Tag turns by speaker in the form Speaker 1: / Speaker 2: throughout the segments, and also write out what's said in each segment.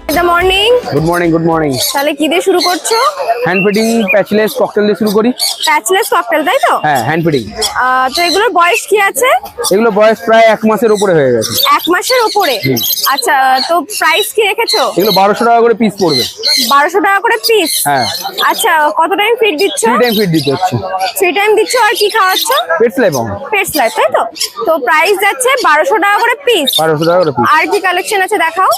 Speaker 1: Good morning.
Speaker 2: Good morning, good morning.
Speaker 1: তাহলে কি দিয়ে শুরু করছো?
Speaker 2: হ্যান্ড ফিটিং প্যাচলেস ককটেল দিয়ে শুরু করি।
Speaker 1: প্যাচলেস ককটেল, তাই তো?
Speaker 2: হ্যাঁ, হ্যান্ড ফিটিং।
Speaker 1: তো এগুলোর বয়স কি আছে?
Speaker 2: এগুলো বয়স প্রায় 1 মাসের উপরে হয়ে গেছে।
Speaker 1: 1 মাসের উপরে? আচ্ছা, তো প্রাইস কি রেখেছো?
Speaker 2: এগুলো 1200 টাকা করে পিস পড়বে।
Speaker 1: 1200 টাকা করে পিস?
Speaker 2: হ্যাঁ।
Speaker 1: আচ্ছা, কত টাইম ফিট দিচ্ছ?
Speaker 2: 3 টাইম ফিট দিতে হচ্ছে।
Speaker 1: 3 টাইম দিচ্ছ, আর কি খাওয়াচ্ছ?
Speaker 2: Pets life.
Speaker 1: পেটস লাইফ, তাই তো? তো প্রাইস যাচ্ছে 1200 টাকা করে পিস।
Speaker 2: 1200 টাকা করে পিস।
Speaker 1: আর কি কালেকশন আছে দেখাও।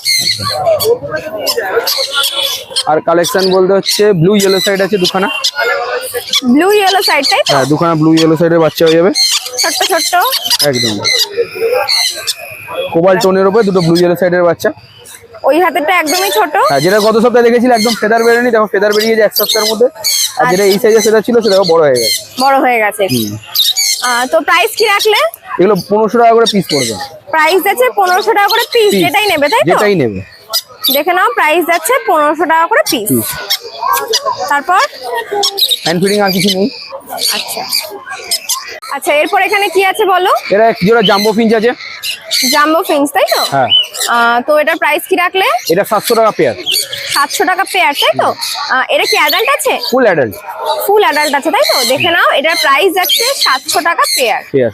Speaker 2: আর কালেকশন বলতে হচ্ছে ব্লু ইয়েলো সাইড আছে দুখানা।
Speaker 1: ব্লু ইয়েলো সাইড, তাই তো?
Speaker 2: হ্যাঁ, দুখানা ব্লু ইয়েলো সাইডের বাচ্চা হয়ে যাবে।
Speaker 1: ছোট্ট ছোট্ট
Speaker 2: একদম কোবাল্ট টোনের উপরে দুটো ব্লু ইয়েলো সাইডের বাচ্চা।
Speaker 1: ওই হাতেরটা একদমই ছোট।
Speaker 2: হ্যাঁ, যেটা গত সপ্তাহে দেখেছিল একদম ফেদার বেরোয়নি, দেখো ফেদার বেরিয়ে যায় 1 সপ্তাহের মধ্যে। আর যেটা এই সাইজে ফেদার ছিল সেটা বড় হয়ে গেছে।
Speaker 1: বড় হয়ে গেছে। তো প্রাইস কি রাখলে?
Speaker 2: এগুলো 1500 টাকা করে পিস পড়বে।
Speaker 1: প্রাইস আছে 1500 টাকা করে পিস। যেটাই নেবে, তাই তো?
Speaker 2: যেটাই নেবে।
Speaker 1: দেখে নাও, প্রাইস যাচ্ছে 1500 টাকা করে পিস। তারপর
Speaker 2: হ্যান্ড ফিটিং আর কিছু নেই।
Speaker 1: আচ্ছা আচ্ছা, এরপর এখানে কি আছে বলো।
Speaker 2: এরা এক জোড়া জাম্বো ফিঞ্চ আছে।
Speaker 1: জাম্বো ফিঞ্চ, তাই তো?
Speaker 2: হ্যাঁ।
Speaker 1: তো এটার প্রাইস কি রাখলে?
Speaker 2: এটা 700 টাকা পেয়ার।
Speaker 1: 700 টাকা পেয়ার, তাই তো? এটা কি অ্যাডাল্ট আছে?
Speaker 2: Full adult.
Speaker 1: ফুল অ্যাডাল্ট আছে, তাই তো? দেখে নাও, এটার প্রাইস যাচ্ছে 700 টাকা পেয়ার।
Speaker 2: পেয়ার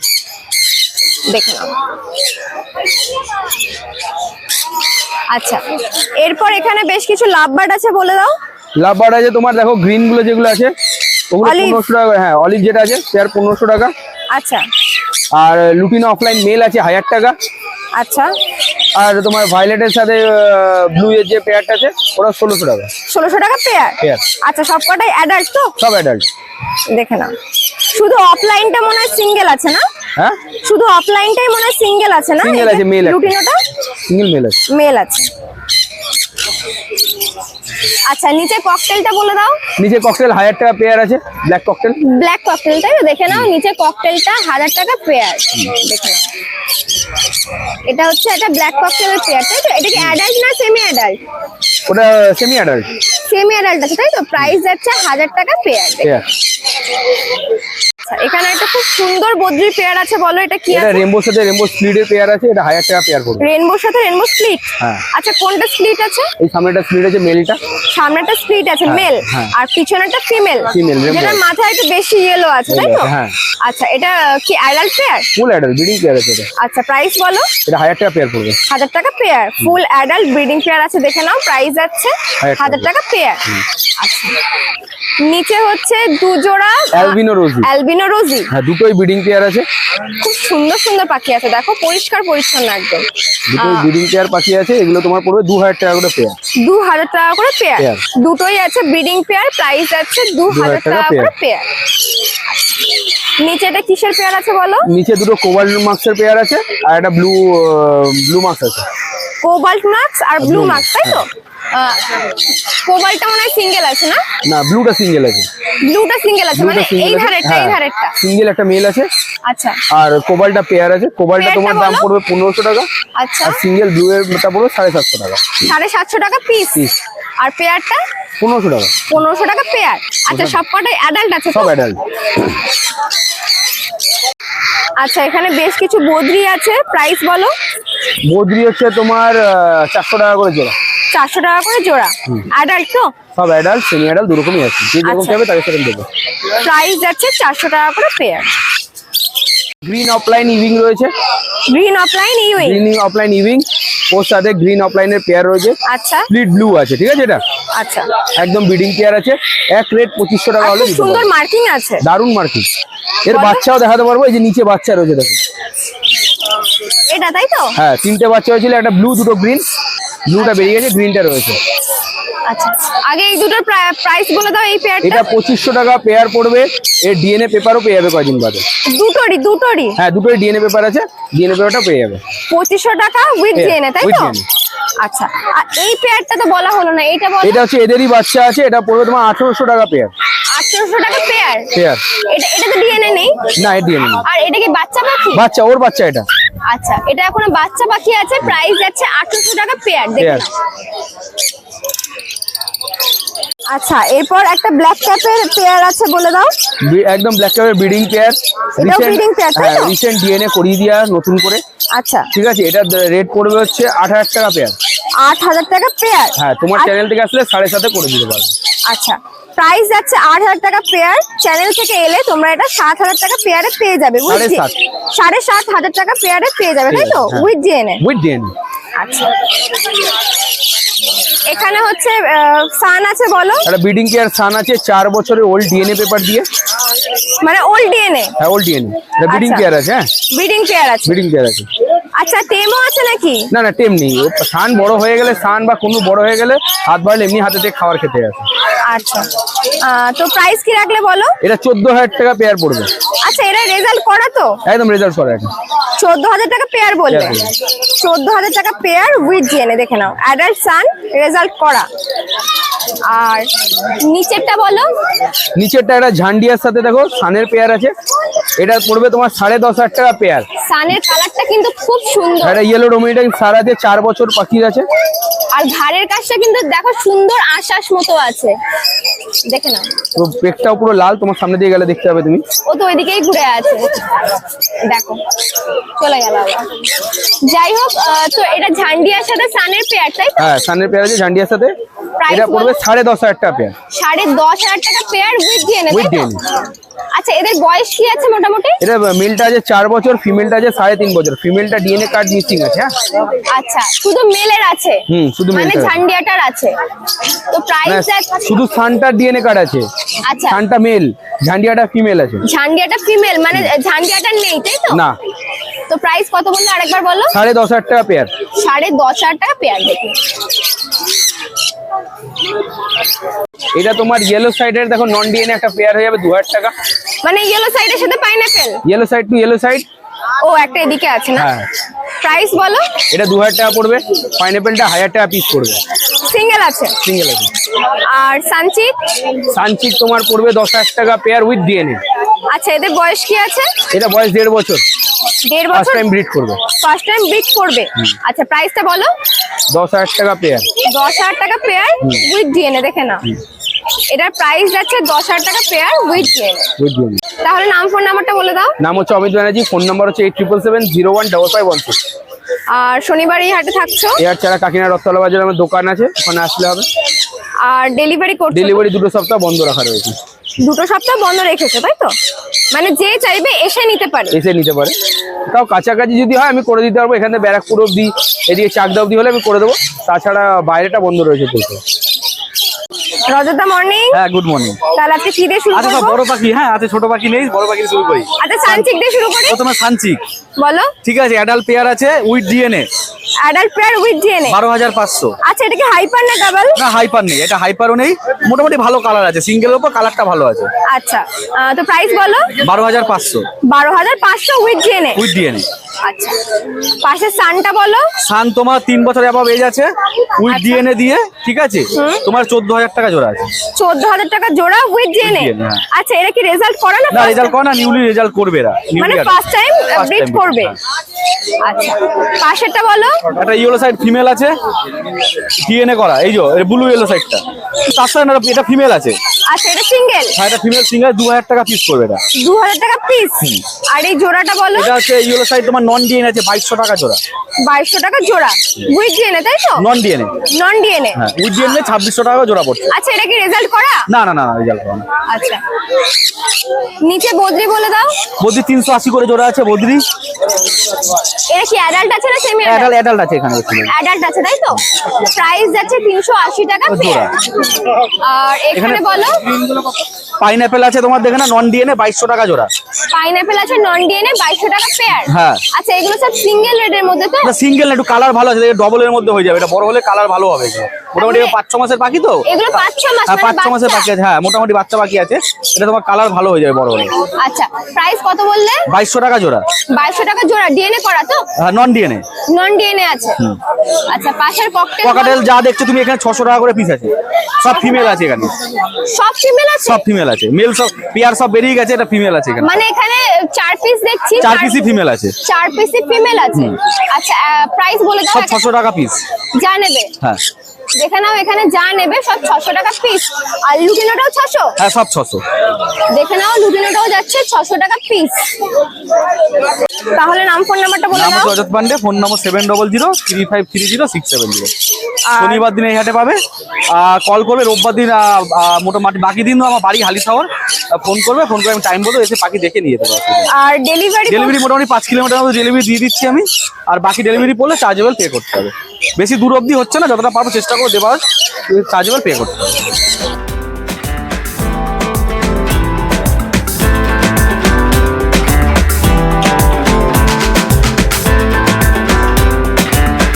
Speaker 1: দেখে নাও। আচ্ছা, এরপর এখানে বেশ কিছু লাভ বার্ড আছে, বলে দাও।
Speaker 2: লাভ বার্ড আছে তোমার, দেখো গ্রিন গুলো যেগুলো আছে ওগুলো
Speaker 1: Olive।
Speaker 2: 1500 টাকা। হ্যাঁ, অলিভ যেটা আছে পেয়ার 1500 টাকা।
Speaker 1: আচ্ছা
Speaker 2: আর লুটিনো অফলাইন মেল আছে 1000 টাকা।
Speaker 1: আচ্ছা,
Speaker 2: আর তোমার ভায়োলেটের সাথে ব্লু এর যে পেয়ারটা আছে ওরা 1600 টাকা।
Speaker 1: 1600 টাকা পেয়ার।
Speaker 2: পেয়ার।
Speaker 1: আচ্ছা, সবকটাই অ্যাডাল্ট তো?
Speaker 2: সব অ্যাডাল্ট।
Speaker 1: দেখে নাও, শুধু অফলাইনটা মনে হয় সিঙ্গেল আছে না?
Speaker 2: হ্যাঁ,
Speaker 1: শুধু অফলাইনটাই মনে হয় সিঙ্গেল আছে না?
Speaker 2: সিঙ্গেল আছে, মেল আছে।
Speaker 1: লুটিনোটা
Speaker 2: সিঙ্গেল মেল আছে।
Speaker 1: মেল আছে। আচ্ছা, নিচে ককটেলটা বলে দাও।
Speaker 2: নিচে ককটেল 1000 টাকা পেয়ার আছে, ব্ল্যাক ককটেল।
Speaker 1: ব্ল্যাক ককটেল, তাই তো? দেখে নাও, নিচে ককটেলটা 1000 টাকা পেয়ার। দেখে নাও, এটা হচ্ছে একটা ব্ল্যাক ককটেলের পেয়ার, তাই তো? এটা কি অ্যাডাল্ট না সেমি অ্যাডাল্ট?
Speaker 2: ওটা সেমি অ্যাডাল্ট।
Speaker 1: সেমি অ্যাডাল্ট আছে, তাই তো? প্রাইস যাচ্ছে 1000 টাকা পেয়ার।
Speaker 2: পেয়ার।
Speaker 1: আচ্ছা, এখানে একটা খুব সুন্দর বদ্রি পেয়ার আছে, বলো এটা কি
Speaker 2: এটা
Speaker 1: আছে?
Speaker 2: রেইনবোর সাথে রেইনবো স্প্লিটের পেয়ার আছে, এটা 1000 টাকা পেয়ার পড়বে।
Speaker 1: রেইনবোর সাথে রেইনবো স্প্লিট?
Speaker 2: হ্যাঁ।
Speaker 1: আচ্ছা, কোনটা স্প্লিট আছে?
Speaker 2: এই সামনেটা স্প্লিট আছে, মেলটা।
Speaker 1: সামনেটা স্প্লিট আছে, মেল।
Speaker 2: হ্যাঁ।
Speaker 1: আর পিছনেরটা ফিমেল।
Speaker 2: ফিমেল,
Speaker 1: যেটা মাথায় একটু বেশি ইয়েলো আছে, তাই তো?
Speaker 2: হ্যাঁ।
Speaker 1: আচ্ছা, এটা কি adult pair?
Speaker 2: Full adult breeding pair আছে এটা।
Speaker 1: আচ্ছা, প্রাইস বলো।
Speaker 2: এটা 1000 টাকা পেয়ার পড়বে।
Speaker 1: 1000 টাকা pair. Full adult breeding pair আছে, দেখে নাও, প্রাইস যাচ্ছে 1000 টাকা পেয়ার। আচ্ছা, নিচে হচ্ছে দু জোড়া
Speaker 2: অ্যালবিনো রোজি।
Speaker 1: অ্যালবিনো রোজি।
Speaker 2: হ্যাঁ, দুটোই ব্রিডিং পেয়ার আছে।
Speaker 1: খুব সুন্দর সুন্দর পাখি আছে, দেখো, পরিষ্কার পরিচ্ছন্ন একদম।
Speaker 2: দুটোই ব্রিডিং পেয়ার পাখি আছে, এগুলো তোমার পড়বে 2000 টাকা করে পেয়ার।
Speaker 1: 2000 টাকা করে পেয়ার।
Speaker 2: পেয়ার।
Speaker 1: দুটোই আছে ব্রিডিং পেয়ার, প্রাইস আছে 2000 টাকা করে পেয়ার। নিচে এটা কিসের পেয়ার আছে বলো?
Speaker 2: নিচে দুটো কোবাল্ট মার্কসের পেয়ার আছে, আর একটা ব্লু মার্কস আছে।
Speaker 1: কোবাল্ট মার্কস আর ব্লু মার্কস, তাই তো? কোবাল্টটা মনে হয় সিঙ্গেল আছে না?
Speaker 2: না, ব্লুটা সিঙ্গেল আছে।
Speaker 1: ব্লুটা সিঙ্গেল আছে, মানে এই ধারেরটা, এই ধারেরটা
Speaker 2: সিঙ্গেল একটা মেল আছে।
Speaker 1: আচ্ছা।
Speaker 2: আর কোবাল্টটা পেয়ার আছে। কোবাল্টটা তোমার দাম পড়বে 1500 টাকা।
Speaker 1: আচ্ছা।
Speaker 2: আর সিঙ্গেল ব্লু এরটা পড়বে 750 টাকা।
Speaker 1: 750 টাকা পিস। আর পেয়ারটা
Speaker 2: 1500 টাকা।
Speaker 1: 1500 টাকা পেয়ার। আচ্ছা, সবকটাই অ্যাডাল্ট আছে তো?
Speaker 2: সব অ্যাডাল্ট।
Speaker 1: আচ্ছা, এখানে বেশ কিছু বদ্রি আছে, প্রাইস বলো।
Speaker 2: বদ্রি হচ্ছে তোমার 400 টাকা করে জোড়া।
Speaker 1: 400 টাকা করে জোড়া। অ্যাডাল্ট তো?
Speaker 2: সব অ্যাডাল্ট, সেমি অ্যাডাল্ট দুরকমই আছে, যে যেরকম চাইবে তাকে সেরকম দেবো।
Speaker 1: প্রাইস যাচ্ছে 400 টাকা করে পেয়ার।
Speaker 2: গ্রিন অফলাইন ইভিং রয়েছে।
Speaker 1: গ্রিন অফলাইন ইউইং।
Speaker 2: গ্রিন অফলাইন ইভিং, ওর সাথে গ্রিন অফলাইনের পেয়ার রয়েছে।
Speaker 1: আচ্ছা।
Speaker 2: স্প্লিট ব্লু আছে, ঠিক আছে? এটা
Speaker 1: আচ্ছা,
Speaker 2: একদম ব্রিডিং পেয়ার আছে। এক রেট 2500 টাকা হলে
Speaker 1: খুব সুন্দর মার্কিং আছে,
Speaker 2: দারুন মার্কিং। এর বাচ্চাও দেখাতে পারবো, এই যে নিচে বাচ্চা রয়েছে দেখো।
Speaker 1: এটা, তাই তো?
Speaker 2: হ্যাঁ, 3টে বাচ্চা হয়েছিল, একটা ব্লু, দুটো গ্রিন। ব্লুটা বেরিয়ে গেছে, গ্রিনটা রয়েছে।
Speaker 1: আচ্ছা, আগে এই দুটোর প্রাইস বলে দাও। এই পেয়ারটা?
Speaker 2: এটা 2500 টাকা পেয়ার পড়বে। এর ডিএনএ পেপারও পেয়ে যাবে কয়েকদিন বাদে।
Speaker 1: দুটোরই?
Speaker 2: হ্যাঁ, দুটোই ডিএনএ পেপার আছে, ডিএনএ পেপারটা পেয়ে যাবে।
Speaker 1: 2500 টাকা উইথ ডিএনএ, তাই তো? আচ্ছা, আর এই পেয়ারটা তো বলা হলো না, এটা বলো।
Speaker 2: এটা হচ্ছে এদেরই বাচ্চা আছে, এটা পড়বে তোমার 1800 টাকা পেয়ার।
Speaker 1: 1800 টাকা পেয়ার।
Speaker 2: পেয়ার।
Speaker 1: এটা তো ডিএনএ নেই?
Speaker 2: না, এর ডিএনএ নেই।
Speaker 1: আর এটা কি বাচ্চা পাখি?
Speaker 2: বাচ্চা, ওর বাচ্চা এটা।
Speaker 1: আচ্ছা, এটা এখনো বাচ্চা পাখি আছে, প্রাইস যাচ্ছে 1800 টাকা পেয়ার। দেখুন। আচ্ছা, এরপর একটা ব্ল্যাক ক্যাপের পেয়ার আছে, বলে দাও।
Speaker 2: একদম ব্ল্যাক ক্যাপের ব্রিডিং পেয়ার।
Speaker 1: এটাও ব্রিডিং পেয়ার, তাই তো?
Speaker 2: রিসেন্ট ডিএনএ করিয়ে দেওয়া নতুন করে।
Speaker 1: আচ্ছা।
Speaker 2: ঠিক আছে, এটা রেট পড়বে হচ্ছে 8000 টাকা পেয়ার।
Speaker 1: 8,000 টাকা পেয়ার।
Speaker 2: হ্যাঁ, তোমার চ্যানেল থেকে আসলে 7.5 করে দিতে পারবো।
Speaker 1: আচ্ছা, প্রাইস যাচ্ছে 8,000 টাকা পেয়ার। চ্যানেল থেকে এলে তোমরা এটা 7,000 টাকা পেয়ারে পেয়ে যাবে। 7,500 টাকা পেয়ারে পেয়ে যাবে, তাই তো? With DNA.
Speaker 2: With DNA.
Speaker 1: আচ্ছা, এখানে হচ্ছে সান আছে, বলো।
Speaker 2: একটা ব্রিডিং কেয়ার সান আছে 4 বছরের ওল্ড ডিএনএ পেপার দিয়ে।
Speaker 1: মানে ওল্ড ডিএনএ?
Speaker 2: হ্যাঁ, ওল্ড ডিএনএ। এটা ব্রিডিং কেয়ার আছে। হ্যাঁ,
Speaker 1: ব্রিডিং পেয়ার আছে।
Speaker 2: ব্রিডিং কেয়ার আছে।
Speaker 1: আচ্ছা, টেমও আছে নাকি?
Speaker 2: না না, টেম নেই। সান বড় হয়ে গেলে, সান বা কোনো বড় হয়ে গেলে হাত বাড়লে এমনি হাতে থেকে খাবার খেতে আসে।
Speaker 1: আচ্ছা, তো প্রাইস কি রাখলে বলো?
Speaker 2: এটা 14,000 টাকা পেয়ার পড়বে।
Speaker 1: আচ্ছা, এরা রেজাল্ট করা তো?
Speaker 2: একদম রেজাল্ট করা আছে।
Speaker 1: 14,000 টাকা পেয়ার বলবে? 14,000 টাকা পেয়ার উইথ ডিএনএ। দেখে নাও, অ্যাডাল্ট সান, রেজাল্ট করা। আর নিচেরটা বলো।
Speaker 2: নিচেরটা একটা ঝান্ডিয়ার সাথে দেখো সানের পেয়ার আছে। এটা পড়বে তোমার 10,500 টাকা পেয়ার।
Speaker 1: সানের কালারটা কিন্তু খুব সুন্দর।
Speaker 2: এটা ইয়েলো ডোমিনেটিং সার আছে, 4 বছর পাখির আছে।
Speaker 1: আর ঘাড়ের কাজটা কিন্তু দেখো সুন্দর আশ্বাস মতো আছে, দেখে নাও।
Speaker 2: পুরো পেটটাও পুরো লাল, তোমার সামনে দিয়ে গেলে দেখতে পাবে তুমি।
Speaker 1: ও তো ওইদিকেই ঘুরে আছে, দেখো চলে গেল আবার। যাই হোক, তো এটা ঝান্ডিয়ার সাথে সানের পেয়ার, তাই তো?
Speaker 2: হ্যাঁ, সানের পেয়ার আছে ঝান্ডিয়ার সাথে।
Speaker 1: Price
Speaker 2: এটা পড়বে
Speaker 1: বলো?
Speaker 2: 10,500 টাকা পেয়ার।
Speaker 1: 10,500 টাকা পেয়ার উইথ ডিএনএ,
Speaker 2: With
Speaker 1: তাই তো?
Speaker 2: DNA।
Speaker 1: আচ্ছা, এদের বয়স কি আছে মোটামুটি?
Speaker 2: এটা মেলটা আছে 4 বছর, ফিমেলটা আছে 3.5 বছর। ফিমেলটা ডিএনএ কার্ড মিসিং আছে। হ্যাঁ,
Speaker 1: আচ্ছা, শুধু মেলের আছে?
Speaker 2: শুধু
Speaker 1: মানে
Speaker 2: মেলটার আছে।
Speaker 1: ঝান্ডিয়াটার আছে। তো প্রাইস
Speaker 2: শুধু সানটার ডিএনএ কার্ড আছে।
Speaker 1: আচ্ছা,
Speaker 2: সানটা মেল, ঝান্ডিয়াটা ফিমেল আছে।
Speaker 1: ঝান্ডিয়াটা ফিমেল, মানে ঝান্ডিয়াটার নেই, তাই তো?
Speaker 2: না।
Speaker 1: তো প্রাইস কত বললে আরেকবার বলো?
Speaker 2: 10,500 টাকা পেয়ার।
Speaker 1: 10,500 টাকা পেয়ার। দেখি,
Speaker 2: এটা তোমার ইয়েলো সাইডের দেখো নন ডিএনএ একটা পেয়ার হয়ে যাবে 2,000 টাকা।
Speaker 1: মানে ইয়েলো সাইডের সাথে pineapple?
Speaker 2: Yellow side to yellow side.
Speaker 1: ও, একটা এদিকে আছে না?
Speaker 2: হ্যাঁ।
Speaker 1: প্রাইস বলো?
Speaker 2: এটা 2,000 টাকা পড়বে। পাইনাপেলটা 1,000 টাকা পিস পড়বে।
Speaker 1: সিঙ্গেল আছে?
Speaker 2: সিঙ্গেল আছে।
Speaker 1: আর সানচিক?
Speaker 2: সানচিক তোমার পড়বে 10,000 টাকা পেয়ার উইথ ডিএনএ।
Speaker 1: আচ্ছা, এদের বয়স কি আছে?
Speaker 2: এটা বয়স 1.5 বছর।
Speaker 1: 1.5
Speaker 2: ফার্স্ট
Speaker 1: বছর?
Speaker 2: টাইম ব্রিড করবে।
Speaker 1: ফার্স্ট টাইম ব্রিড করবে। আচ্ছা, প্রাইসটা বলো?
Speaker 2: 10,000 টাকা পেয়ার।
Speaker 1: 10,000 টাকা পেয়ার উইথ ডিএনএ। দেখে নাও, এটার প্রাইস যাচ্ছে 10,000 টাকা pair with DNA.
Speaker 2: With DNA.
Speaker 1: তাহলে নাম ফোন নাম্বারটা বলে দাও।
Speaker 2: নাম হচ্ছে অমিত ব্যানার্জি, ফোন নাম্বার হচ্ছে 8777015516।
Speaker 1: আর শনিবার এই হাটে থাকছো?
Speaker 2: এয়ার ছাড়া কাকিনা রথতলা বাজারে আমার দোকান আছে, ওখানে আসলে হবে।
Speaker 1: আর ডেলিভারি করছো?
Speaker 2: ডেলিভারি 2 সপ্তাহ বন্ধ রাখা রয়েছে।
Speaker 1: 2 সপ্তাহ বন্ধ রেখেছো, তাই তো? মানে যে চাইবে এসে নিতে পারে?
Speaker 2: এসে নিতে পারে। তাও কাছাকাছি যদি হয় আমি করে দিতে পারবো। এখানে ব্যারাকপুর অব্দি, এদিকে চাকদা অব্দি হলে আমি করে দেবো। তাছাড়া বাইরেটা বন্ধ রয়েছে তো।
Speaker 1: রজতা মর্নিং।
Speaker 3: হ্যাঁ, গুড মর্নিং।
Speaker 1: তাহলে আজকে কি দিয়ে শুরু
Speaker 3: আচ্ছা,
Speaker 1: করবো?
Speaker 3: বড় পাখি। হ্যাঁ, আছে, ছোট পাখি নেই, বড় পাখি দিয়ে শুরু করি।
Speaker 1: আচ্ছা, সানচিক দিয়ে শুরু করি।
Speaker 3: প্রথমে সানচিক।
Speaker 1: বলো।
Speaker 3: ঠিক আছে, অ্যাডাল্ট পেয়ার আছে with DNA.
Speaker 1: Adult pair with DNA.
Speaker 3: 12,500।
Speaker 1: আচ্ছা, এটা কি হাইপার না ডাবল?
Speaker 3: না, হাইপার নেই, এটা হাইপারও নেই। মোটামুটি ভালো কালার আছে, সিঙ্গেলের উপর কালারটা ভালো আছে।
Speaker 1: আচ্ছা, তো প্রাইস বলো?
Speaker 3: 12,500
Speaker 1: 12,500 উইথ ডিএনএ।
Speaker 3: With DNA.
Speaker 1: আচ্ছা, পাশে সানটা বলো?
Speaker 3: সান তোমার 3 বছর অ্যাবাভ এজ আছে উইথ ডিএনএ দিয়ে। ঠিক আছে, তোমার 14,000 টাকা জোড়া আছে।
Speaker 1: 14,000 টাকা জোড়া উইথ ডিএনএ।
Speaker 3: DNA, হ্যাঁ।
Speaker 1: আচ্ছা, এরা কি রেজাল্ট করে না?
Speaker 3: না, রেজাল্ট করে না, নিউলি রেজাল্ট করবে এরা।
Speaker 1: মানে ফার্স্ট টাইম ব্রিড করবে। আচ্ছা, পাশেরটা বলো?
Speaker 3: একটা ইয়েলো সাইড ফিমেল আছে, ডিএনএ করা। এই যে ব্লু ইয়েলো সাইডটা, তার সাথে এটা ফিমেল আছে।
Speaker 1: আচ্ছা, এটা সিঙ্গেল?
Speaker 3: হ্যাঁ, এটা ফিমেল সিঙ্গেল। 2,000 টাকা পিস করবে এটা।
Speaker 1: 2,000 টাকা পিস। আর এই জোড়াটা বলো?
Speaker 3: এটা হচ্ছে ইয়েলো সাইড তোমার নন ডিএনএ আছে, 2,200 টাকা জোড়া।
Speaker 1: 2,200 টাকা জোড়া উইথ ডিএনএ, তাই তো?
Speaker 3: Non DNA.
Speaker 1: Non DNA.
Speaker 3: হ্যাঁ, উইথ ডিএনএ 2,600 টাকা জোড়া পড়ছে।
Speaker 1: আচ্ছা, এটা কি রেজাল্ট করা?
Speaker 3: না না না, রেজাল্ট করে না।
Speaker 1: আচ্ছা, নিচে বদ্রি বলে দাও।
Speaker 3: বদ্রি 380 করে জোড়া আছে বদ্রি।
Speaker 1: এটা কি অ্যাডাল্ট আছে না সেমি
Speaker 3: অ্যাডাল্ট? অ্যাডাল্ট আছে এখানে।
Speaker 1: অ্যাডাল্ট আছে, তাই তো? প্রাইস যাচ্ছে 380 টাকা পেয়ার। আর এখানে বলো?
Speaker 3: পাইনাপেল আছে তোমার, দেখে না, নন ডিএনএ 2,200 টাকা জোড়া।
Speaker 1: পাইনাপেল আছে নন ডিএনএ, 2,200 টাকা পেয়ার।
Speaker 3: হ্যাঁ।
Speaker 1: আচ্ছা, এগুলো সব সিঙ্গেল রেডের মধ্যে তো?
Speaker 3: না, সিঙ্গেল না, একটু কালার ভালো আছে, ডবলের মধ্যে হয়ে যাবে। এটা বড় হলে কালার ভালো হবে। মোটামুটি 5-6 মাসের পাখি তো।
Speaker 1: এগুলো 5-6 মাস?
Speaker 3: হ্যাঁ, 5-6 মাসের পাখি আছে। হ্যাঁ, মোটামুটি বাচ্চা পাখি আছে। এটা তোমার কালার ভালো হয়ে যাবে বড় হলে।
Speaker 1: আচ্ছা, প্রাইস কত বললে?
Speaker 3: 2,200 টাকা জোড়া।
Speaker 1: 2,200 টাকা জোড়া। ডিএনএ করা তো?
Speaker 3: হ্যাঁ, নন ডিএনএ।
Speaker 1: নন ডিএনএ আছে। আচ্ছা, পাশের ককটেল?
Speaker 3: ককাটেল যা দেখছো তুমি এখানে 600 টাকা করে পিস আছে। সব ফিমেল আছে এখানে।
Speaker 1: সব ফিমেল আছে?
Speaker 3: সব ফিমেল আছে। মেল সব পেয়ার সব বেরিয়ে গেছে, এটা ফিমেল আছে এখানে।
Speaker 1: মানে এখানে 4 পিস দেখছি।
Speaker 3: 4 পিসই ফিমেল আছে।
Speaker 1: 4 পিসই ফিমেল আছে। আচ্ছা, প্রাইস বলে দাও।
Speaker 3: সব 600 টাকা পিস।
Speaker 1: যা নেবে।
Speaker 3: হ্যাঁ,
Speaker 1: দেখে নাও এখানে যা নেবে সব 600 টাকা পিস। আর লুটিনোটাও 600।
Speaker 3: হ্যাঁ সব 600।
Speaker 1: দেখে নাও লুটিনোটাও যাচ্ছে 600 টাকা পিস। তাহলে নাম ফোন নাম্বারটা বলে
Speaker 3: নাম
Speaker 1: দাও।
Speaker 3: হচ্ছে অজত পান্ডে, ফোন নম্বর 7003530670। শনিবার দিন এই হাটে পাবে। কল করবে, রোববার দিন মোটামুটি বাকি দিন আমার বাড়ি হালিশহর। ফোন করবে, ফোন করে আমি টাইম বলবো, এসে পাখি দেখে নিয়ে যেতে পারবে।
Speaker 1: আর ডেলিভারি
Speaker 3: মোটামুটি 5 কিলোমিটার মতো ডেলিভারি দিয়ে দিচ্ছি আমি। আর বাকি ডেলিভারি পড়লে চার্জেবল পে করতে হবে। বেশি দূর অবধি হচ্ছে না, যতটা পারবো চেষ্টা করবো দেওয়ার, চার্জেবল পে করতে হবে।